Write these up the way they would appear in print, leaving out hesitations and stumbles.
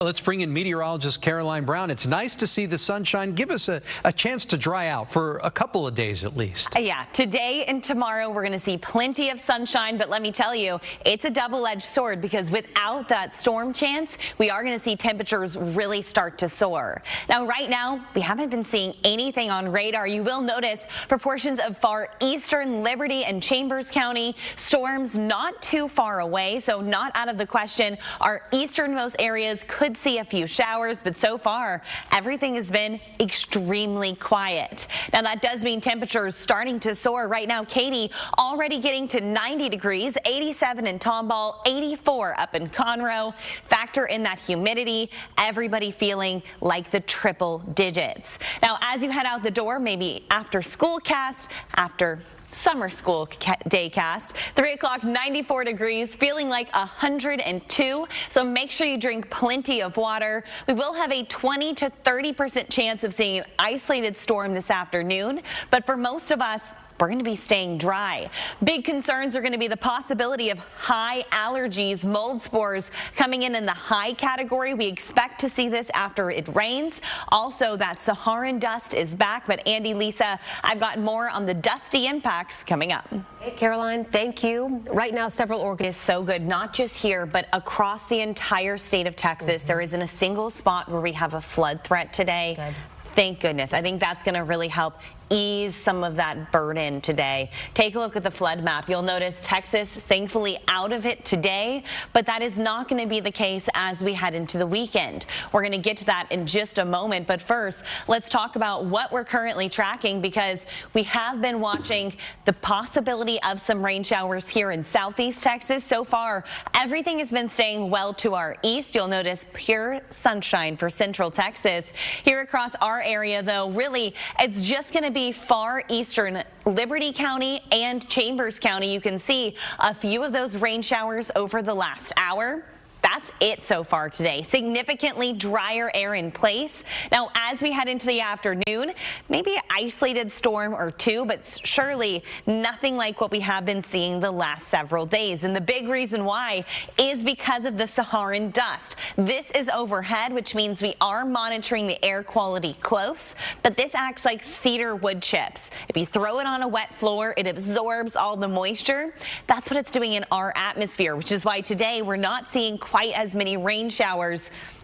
Let's bring in meteorologist Caroline Brown. It's nice to see the sunshine. Give us a chance to dry out for a couple of days at least. Yeah, today and tomorrow we're going to see plenty of sunshine, but let me tell you, it's a double-edged sword because without that storm chance, we are going to see temperatures really start to soar. Now, right now, we haven't been seeing anything on radar. You will notice proportions of far eastern Liberty and Chambers County, storms not too far away, so not out of the question. Our easternmost areas could see a few showers, but so far everything has been extremely quiet. Now that does mean temperatures starting to soar. Right now, Katy already getting to 90 degrees, 87 in Tomball, 84 up in Conroe. Factor in that humidity, everybody feeling like the triple digits. Now as you head out the door, maybe after school cast, after summer school day cast, 3 o'clock, 94 degrees, feeling like 102. So make sure you drink plenty of water. We will have a 20 to 30% chance of seeing an isolated storm this afternoon, but for most of us, we're going to be staying dry. Big concerns are going to be the possibility of high allergies, mold spores coming in the high category. We expect to see this after it rains. Also, that Saharan dust is back. But Andy, Lisa, I've got more on the dusty impacts coming up. Hey, Caroline, thank you. Right now, several It is so good, not just here, but across the entire state of Texas. There isn't a single spot where we have a flood threat today. Good. Thank goodness. I think that's going to really help ease some of that burden today. Take a look at the flood map. You'll notice Texas thankfully out of it today, but that is not going to be the case as we head into the weekend. We're going to get to that in just a moment, but first let's talk about what we're currently tracking because we have been watching the possibility of some rain showers here in southeast Texas. So far, everything has been staying well to our east. You'll notice pure sunshine for central Texas. Here across our area, though, really, it's just going to be far eastern Liberty County and Chambers County. You can see a few of those rain showers over the last hour. That's it so far today. Significantly drier air in place. Now, as we head into the afternoon, maybe an isolated storm or two, but surely nothing like what we have been seeing the last several days. And the big reason why is because of the Saharan dust. This is overhead, which means we are monitoring the air quality close, but this acts like cedar wood chips. If you throw it on a wet floor, it absorbs all the moisture. That's what it's doing in our atmosphere, which is why today we're not seeing quite as many rain showers.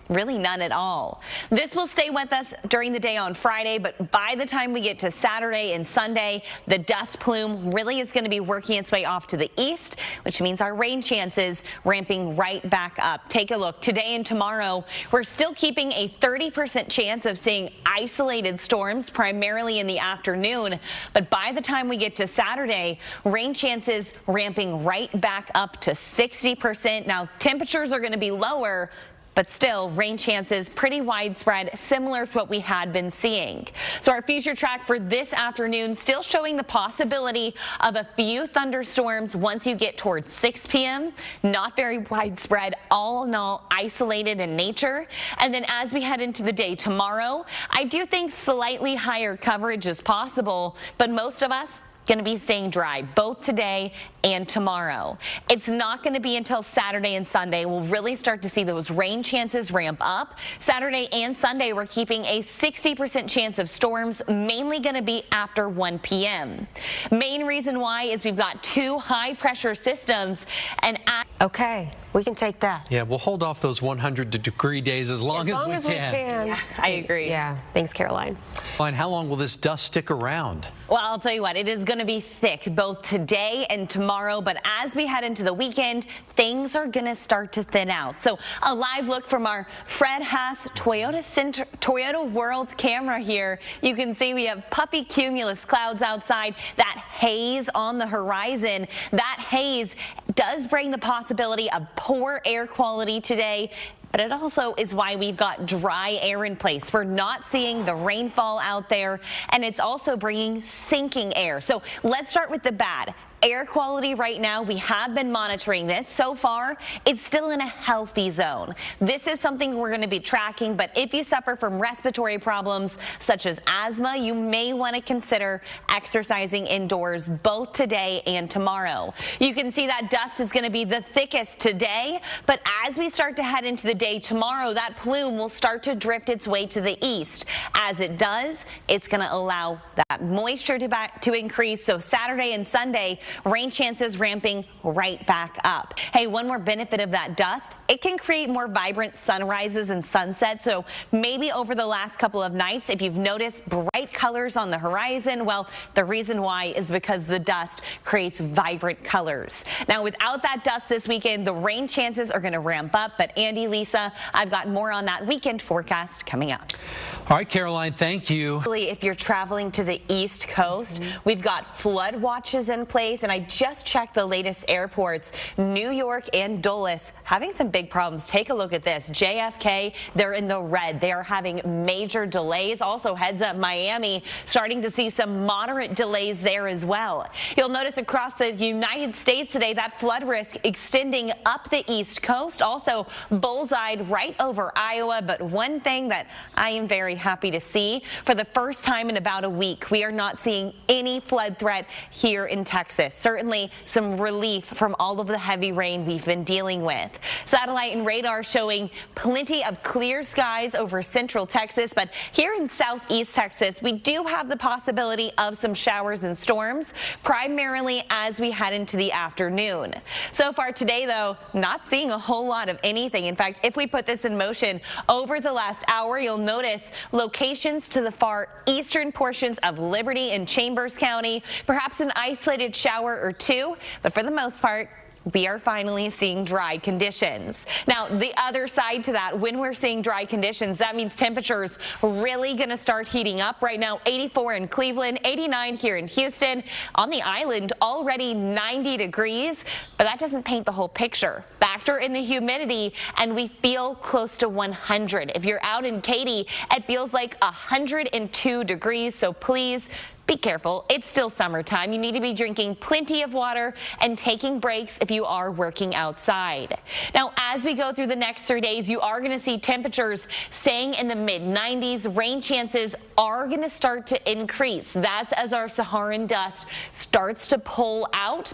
Really none at all. This will stay with us during the day on Friday, but by the time we get to Saturday and Sunday, the dust plume really is going to be working its way off to the east, which means our rain chances ramping right back up. Take a look. Today and tomorrow, we're still keeping a 30% chance of seeing isolated storms, primarily in the afternoon. But by the time we get to Saturday, rain chances ramping right back up to 60%. Now, temperatures are going to be lower, but still, rain chances pretty widespread, similar to what we had been seeing. So our future track for this afternoon still showing the possibility of a few thunderstorms once you get towards 6 p.m. Not very widespread, all in all isolated in nature. And then as we head into the day tomorrow, I do think slightly higher coverage is possible, but most of us going to be staying dry both today and tomorrow. It's not going to be until Saturday and Sunday we'll really start to see those rain chances ramp up. Saturday and Sunday we're keeping a 60% chance of storms, mainly going to be after 1 p.m. Main reason why is we've got two high pressure systems and okay, we can take that. Yeah, we'll hold off those 100-degree days as long as we can. Yeah, I agree. Yeah, thanks, Caroline. And how long will this dust stick around? Well, I'll tell you what, it is going to be thick both today and tomorrow, but as we head into the weekend, things are going to start to thin out. So a live look from our Fred Haas Toyota World camera here. You can see we have puffy cumulus clouds outside, that haze on the horizon. That haze does bring the possibility of poor air quality today. But it also is why we've got dry air in place. We're not seeing the rainfall out there, and it's also bringing sinking air. So let's start with the bad. Air quality right now, we have been monitoring this. So far, it's still in a healthy zone. This is something we're going to be tracking, but if you suffer from respiratory problems such as asthma, you may want to consider exercising indoors both today and tomorrow. You can see that dust is going to be the thickest today, but as we start to head into the day tomorrow, that plume will start to drift its way to the east. As it does, it's going to allow that moisture to increase. So Saturday and Sunday, rain chances ramping right back up. Hey, one more benefit of that dust, it can create more vibrant sunrises and sunsets. So maybe over the last couple of nights, if you've noticed bright colors on the horizon, well, the reason why is because the dust creates vibrant colors. Now, without that dust this weekend, the rain chances are going to ramp up. But Andy, Lisa, I've got more on that weekend forecast coming up. All right, Caroline, thank you. If you're traveling to the East Coast, we've got flood watches in place, and I just checked the latest airports. New York and Dulles having some big problems. Take a look at this. JFK, they're in the red. They are having major delays. Also, heads up, Miami starting to see some moderate delays there as well. You'll notice across the United States today that flood risk extending up the East Coast, also bullseyed right over Iowa. But one thing that I am very happy to see, for the first time in about a week, we are not seeing any flood threat here in Texas. Certainly some relief from all of the heavy rain we've been dealing with. Satellite and radar showing plenty of clear skies over central Texas, but here in southeast Texas, we do have the possibility of some showers and storms, primarily as we head into the afternoon. So far today, though, not seeing a whole lot of anything. In fact, if we put this in motion over the last hour, you'll notice locations to the far eastern portions of Liberty and Chambers County, perhaps an isolated shower or two, but for the most part, we are finally seeing dry conditions. Now, the other side to that, when we're seeing dry conditions, that means temperatures really going to start heating up. Right now, 84 in Cleveland, 89 here in Houston. On the island, already 90 degrees, but that doesn't paint the whole picture. Factor in the humidity, and we feel close to 100. If you're out in Katy, it feels like 102 degrees, so please be careful. It's still summertime. You need to be drinking plenty of water and taking breaks if you are working outside. Now, as we go through the next 3 days, you are going to see temperatures staying in the mid-90s. Rain chances are going to start to increase. That's as our Saharan dust starts to pull out.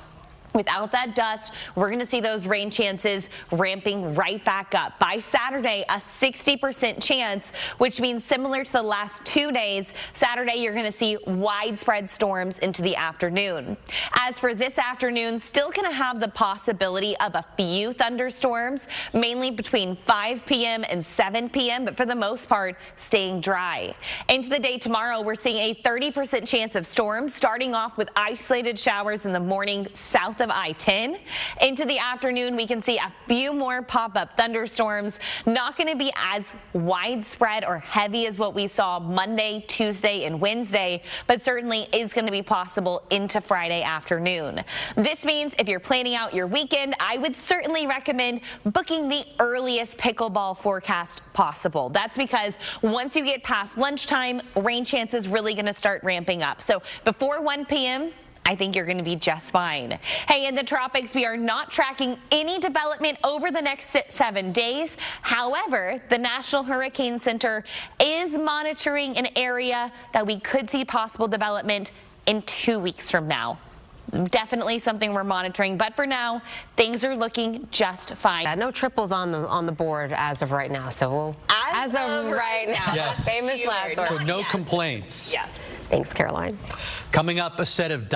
Without that dust, we're going to see those rain chances ramping right back up. By Saturday, a 60% chance, which means similar to the last 2 days, Saturday you're going to see widespread storms into the afternoon. As for this afternoon, still going to have the possibility of a few thunderstorms, mainly between 5 p.m. and 7 p.m., but for the most part, staying dry. Into the day tomorrow, we're seeing a 30% chance of storms, starting off with isolated showers in the morning south of I-10. Into the afternoon, we can see a few more pop-up thunderstorms. Not going to be as widespread or heavy as what we saw Monday, Tuesday, and Wednesday, but certainly is going to be possible into Friday afternoon. This means if you're planning out your weekend, I would certainly recommend booking the earliest pickleball forecast possible. That's because once you get past lunchtime, rain chances really going to start ramping up. So before 1 p.m., I think you're going to be just fine. Hey, in the tropics, we are not tracking any development over the next 7 days. However, the National Hurricane Center is monitoring an area that we could see possible development in 2 weeks from now. Definitely something we're monitoring, but for now, things are looking just fine. No triples on the board as of right now, so we'll... As of right now. Yes. Famous last word. So no complaints. Yes. Thanks, Caroline. Coming up, a set of